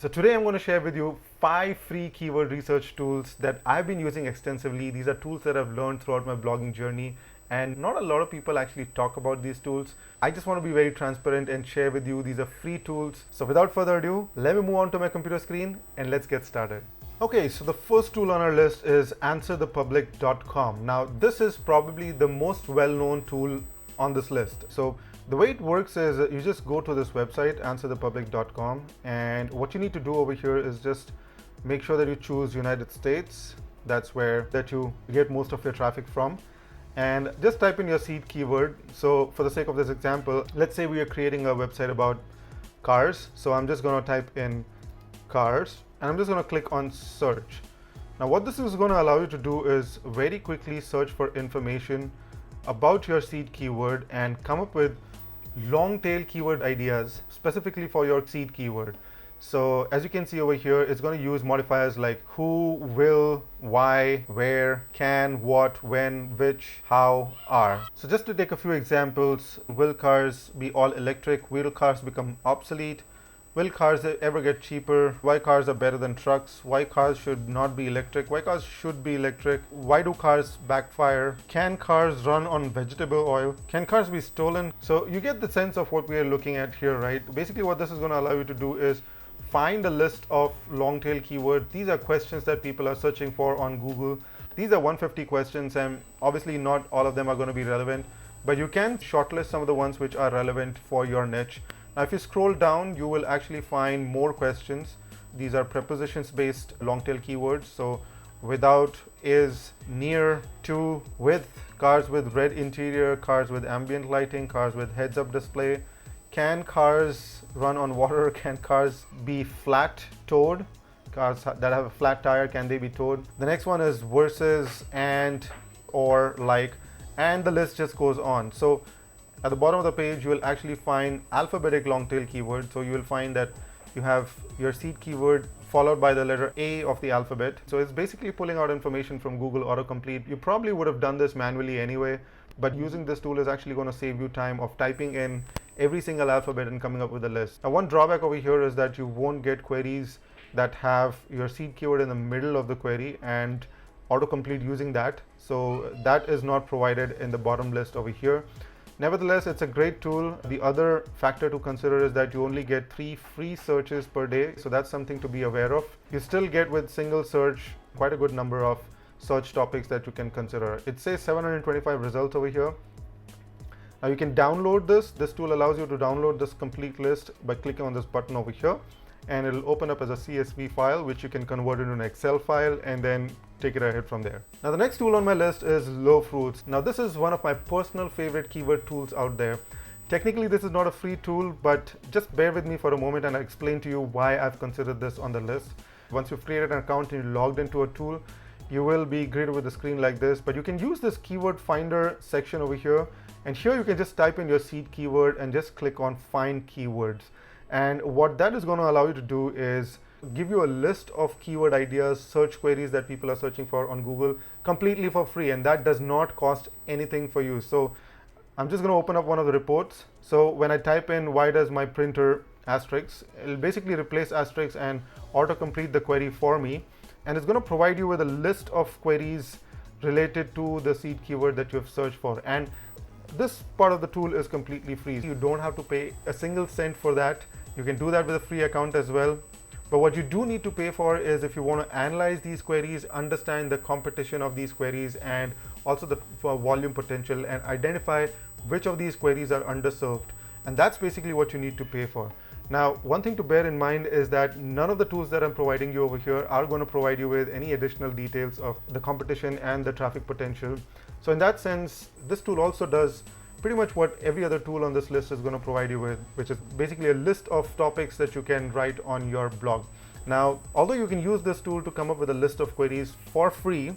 So today I'm going to share with you 5 free keyword research tools that I've been using extensively. These are tools that I've learned throughout my blogging journey, and not a lot of people actually talk about these tools. I just want to be very transparent and share with you these are free tools. So without further ado, let me move on to my computer screen and let's get started. Okay, so the first tool on our list is answerthepublic.com. Now, this is probably the most well-known tool on this list. So the way it works is you just go to this website, answerthepublic.com, and what you need to do over here is just make sure that you choose United States. That's where you get most of your traffic from. And just type in your seed keyword. So for the sake of this example, let's say we are creating a website about cars. So I'm just going to type in cars and I'm just going to click on search. Now what this is going to allow you to do is very quickly search for information about your seed keyword and come up with long tail keyword ideas specifically for your seed keyword. So as you can see over here, it's going to use modifiers like who, will, why, where, can, what, when, which, how, are. So just to take a few examples, will cars be all electric? Will cars become obsolete? Will cars ever get cheaper? Why cars are better than trucks? Why cars should not be electric? Why cars should be electric? Why do cars backfire? Can cars run on vegetable oil? Can cars be stolen? So you get the sense of what we are looking at here, right? Basically what this is going to allow you to do is find a list of long tail keywords. These are questions that people are searching for on Google. These are 150 questions, and obviously not all of them are going to be relevant, but you can shortlist some of the ones which are relevant for your niche. Now, if you scroll down, you will actually find more questions. These are prepositions based long tail keywords. So without, is, near, to, with, cars with red interior, cars with ambient lighting, cars with heads up display. Can cars run on water? Can cars be flat towed? Cars that have a flat tire, can they be towed? The next one is versus, and, or, like, and the list just goes on. So at the bottom of the page, you will actually find alphabetic long tail keywords. So you will find that you have your seed keyword followed by the letter A of the alphabet. So it's basically pulling out information from Google Autocomplete. You probably would have done this manually anyway, but using this tool is actually going to save you time of typing in every single alphabet and coming up with a list. Now, one drawback over here is that you won't get queries that have your seed keyword in the middle of the query and autocomplete using that. So that is not provided in the bottom list over here. Nevertheless, it's a great tool. The other factor to consider is that you only get 3 free searches per day. So that's something to be aware of. You still get with single search quite a good number of search topics that you can consider. It says 725 results over here. Now you can download this. This tool allows you to download this complete list by clicking on this button over here, and it'll open up as a CSV file, which you can convert into an Excel file and then take it ahead from there. Now the next tool on my list is Lowfruits. Now this is one of my personal favorite keyword tools out there. Technically this is not a free tool, but just bear with me for a moment and I'll explain to you why I've considered this on the list. Once you've created an account and you logged into a tool, you will be greeted with a screen like this, but you can use this keyword finder section over here, and here you can just type in your seed keyword and just click on find keywords. And what that is going to allow you to do is give you a list of keyword ideas, search queries that people are searching for on Google completely for free, and that does not cost anything for you. So I'm just going to open up one of the reports. So when I type in why does my printer asterisk, it'll basically replace asterisk and autocomplete the query for me, and it's going to provide you with a list of queries related to the seed keyword that you have searched for. And this part of the tool is completely free. You don't have to pay a single cent for that. You can do that with a free account as well. But what you do need to pay for is if you want to analyze these queries, understand the competition of these queries, and also the volume potential, and identify which of these queries are underserved. And that's basically what you need to pay for. Now, one thing to bear in mind is that none of the tools that I'm providing you over here are going to provide you with any additional details of the competition and the traffic potential. So in that sense, this tool also does pretty much what every other tool on this list is going to provide you with, which is basically a list of topics that you can write on your blog. Now, although you can use this tool to come up with a list of queries for free,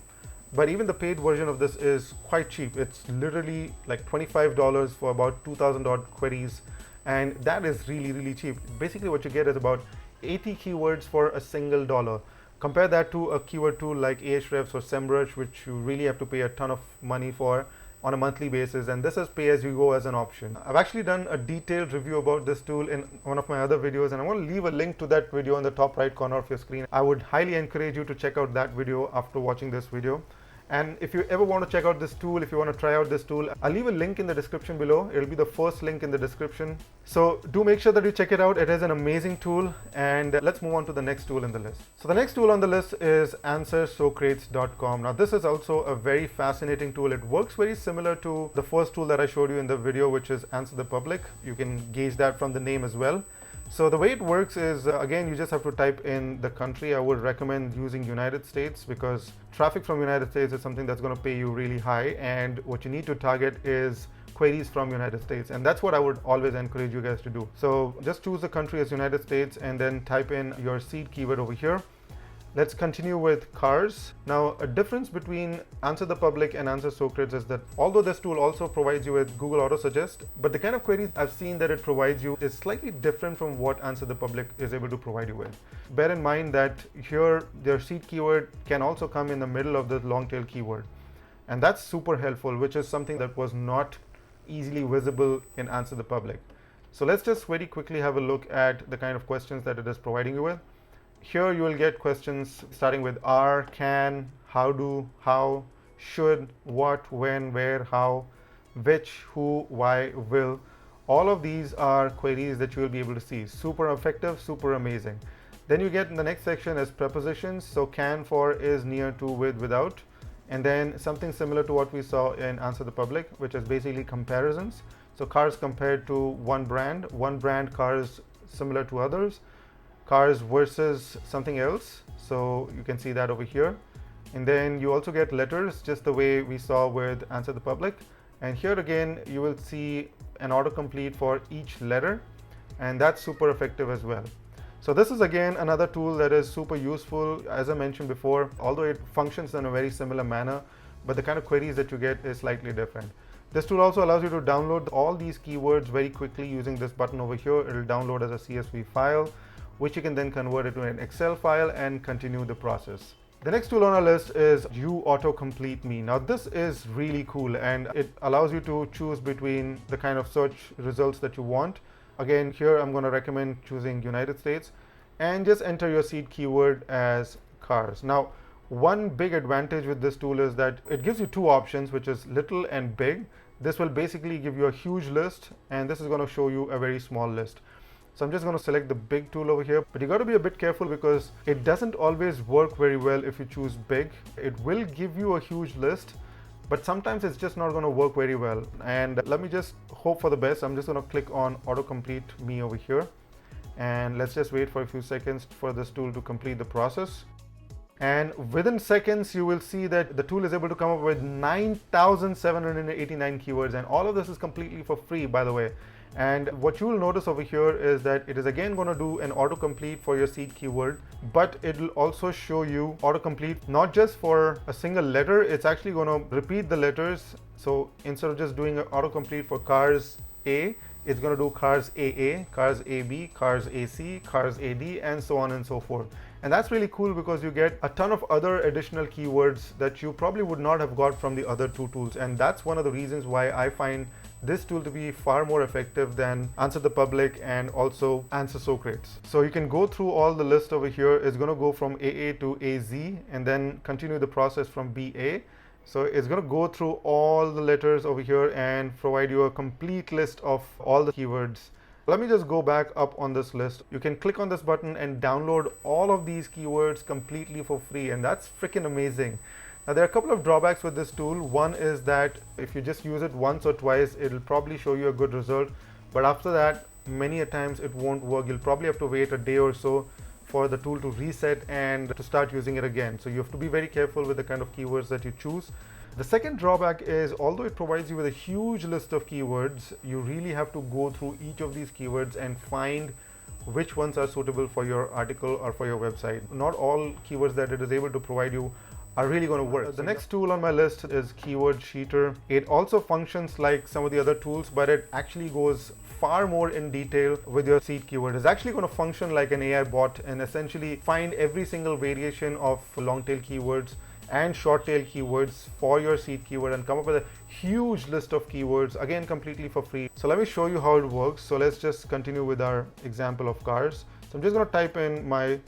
but even the paid version of this is quite cheap. It's literally like $25 for about 2,000 odd queries, and that is really, really cheap. Basically what you get is about 80 keywords for a single dollar. Compare that to a keyword tool like Ahrefs or SEMrush, which you really have to pay a ton of money for. on a monthly basis, and this is pay as you go as an option. I've actually done a detailed review about this tool in one of my other videos, and I want to leave a link to that video on the top right corner of your screen. I would highly encourage you to check out that video after watching this video. And if you ever want to check out this tool, if you want to try out this tool, I'll leave a link in the description below. It'll be the first link in the description. So do make sure that you check it out. It is an amazing tool. And let's move on to the next tool in the list. So the next tool on the list is AnswerSocrates.com. Now this is also a very fascinating tool. It works very similar to the first tool that I showed you in the video, which is Answer the Public. You can gauge that from the name as well. So the way it works is, again, you just have to type in the country. I would recommend using United States because traffic from United States is something that's going to pay you really high, and what you need to target is queries from United States, and that's what I would always encourage you guys to do. So just choose the country as United States and then type in your seed keyword over here. Let's continue with cars. Now, a difference between Answer the Public and Answer Socrates is that although this tool also provides you with Google Auto Suggest, but the kind of queries I've seen that it provides you is slightly different from what Answer the Public is able to provide you with. Bear in mind that here, their seed keyword can also come in the middle of the long tail keyword. And that's super helpful, which is something that was not easily visible in Answer the Public. So let's just very quickly have a look at the kind of questions that it is providing you with. Here you will get questions starting with are, can, how do, how, should, what, when, where, how, which, who, why, will. All of these are queries that you will be able to see. Super effective, super amazing. Then you get in the next section is prepositions. So can for, is, near to, with, without. And then something similar to what we saw in Answer the Public, which is basically comparisons. So cars compared to one brand cars similar to others. Cars versus something else, so you can see that over here. And then you also get letters, just the way we saw with Answer the Public. And here again you will see an autocomplete for each letter, and that's super effective as well. So this is again another tool that is super useful. As I mentioned before, although it functions in a very similar manner, but the kind of queries that you get is slightly different. This tool also allows you to download all these keywords very quickly using this button over here. It'll download as a CSV file, which you can then convert it to an Excel file and continue the process. The next tool on our list is You Autocomplete Me. Now this is really cool, and it allows you to choose between the kind of search results that you want. Again, here I'm going to recommend choosing United States and just enter your seed keyword as cars. Now, one big advantage with this tool is that it gives you two options, which is little and big. This will basically give you a huge list, and this is going to show you a very small list. So I'm just going to select the big tool over here, but you got to be a bit careful because it doesn't always work very well if you choose big. It will give you a huge list, but sometimes it's just not going to work very well. And let me just hope for the best. I'm just going to click on Autocomplete Me over here, and let's just wait for a few seconds for this tool to complete the process. And within seconds, you will see that the tool is able to come up with 9,789 keywords, and all of this is completely for free, by the way. And what you will notice over here is that it is again going to do an autocomplete for your seed keyword, but it will also show you autocomplete not just for a single letter, it's actually going to repeat the letters. So instead of just doing an autocomplete for cars A, it's going to do cars AA, cars AB, cars AC, cars AD, and so on and so forth. And that's really cool because you get a ton of other additional keywords that you probably would not have got from the other two tools. And that's one of the reasons why I find this tool to be far more effective than Answer the Public and also Answer Socrates. So you can go through all the list over here. It's going to go from AA to AZ and then continue the process from BA. So it's going to go through all the letters over here and provide you a complete list of all the keywords. Let me just go back up on this list. You can click on this button and download all of these keywords completely for free, and that's freaking amazing. Now there are a couple of drawbacks with this tool. One is that if you just use it once or twice, it'll probably show you a good result, but after that, many a times it won't work. You'll probably have to wait a day or so for the tool to reset and to start using it again. So you have to be very careful with the kind of keywords that you choose. The second drawback is, although it provides you with a huge list of keywords, you really have to go through each of these keywords and find which ones are suitable for your article or for your website. Not all keywords that it is able to provide you are really going to work. The next tool on my list is Keyword Cheater. It also functions like some of the other tools, but it actually goes far more in detail with your seed keyword. It's actually going to function like an AI bot and essentially find every single variation of long tail keywords and short tail keywords for your seed keyword and come up with a huge list of keywords, again completely for free. So let me show you how it works. So let's just continue with our example of cars. So I'm just going to type in my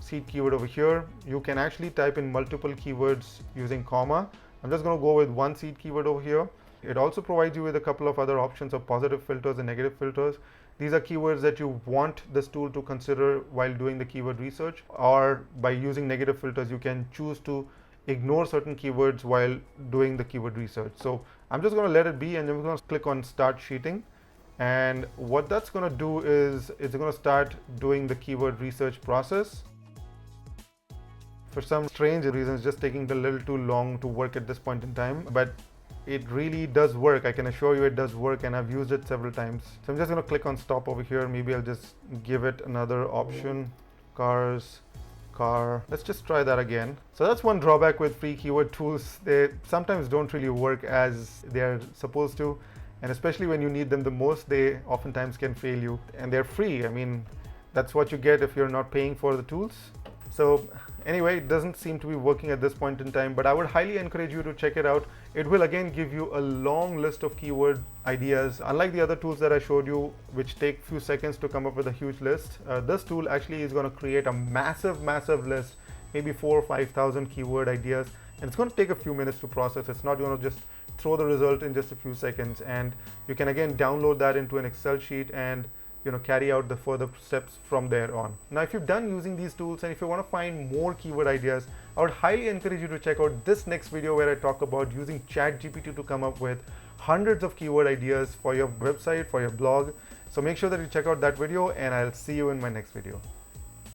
seed keyword over here. You can actually type in multiple keywords using comma. I'm just going to go with one seed keyword over here. It also provides you with a couple of other options of positive filters and negative filters. These are keywords that you want this tool to consider while doing the keyword research, or by using negative filters, you can choose to ignore certain keywords while doing the keyword research. So I'm just going to let it be, and then we're going to click on start sheeting. And what that's going to do is it's going to start doing the keyword research process. For some strange reason, it's just taking a little too long to work at this point in time, but it really does work. I can assure you it does work, and I've used it several times. So I'm just going to click on stop over here. Maybe I'll just give it another option. Cars, car. Let's just try that again. So that's one drawback with free keyword tools. They sometimes don't really work as they're supposed to. And especially when you need them the most, they oftentimes can fail you. And they're free. I mean, that's what you get if you're not paying for the tools. So anyway, it doesn't seem to be working at this point in time, but I would highly encourage you to check it out. It will again give you a long list of keyword ideas. Unlike the other tools that I showed you, which take few seconds to come up with a huge list, this tool actually is going to create a massive list, maybe 4,000 or 5,000 keyword ideas, and it's going to take a few minutes to process. It's not going to just throw the result in just a few seconds, and you can again download that into an Excel sheet and carry out the further steps from there on. Now, if you're done using these tools and if you want to find more keyword ideas, I would highly encourage you to check out this next video where I talk about using ChatGPT to come up with hundreds of keyword ideas for your website, for your blog. So make sure that you check out that video, and I'll see you in my next video.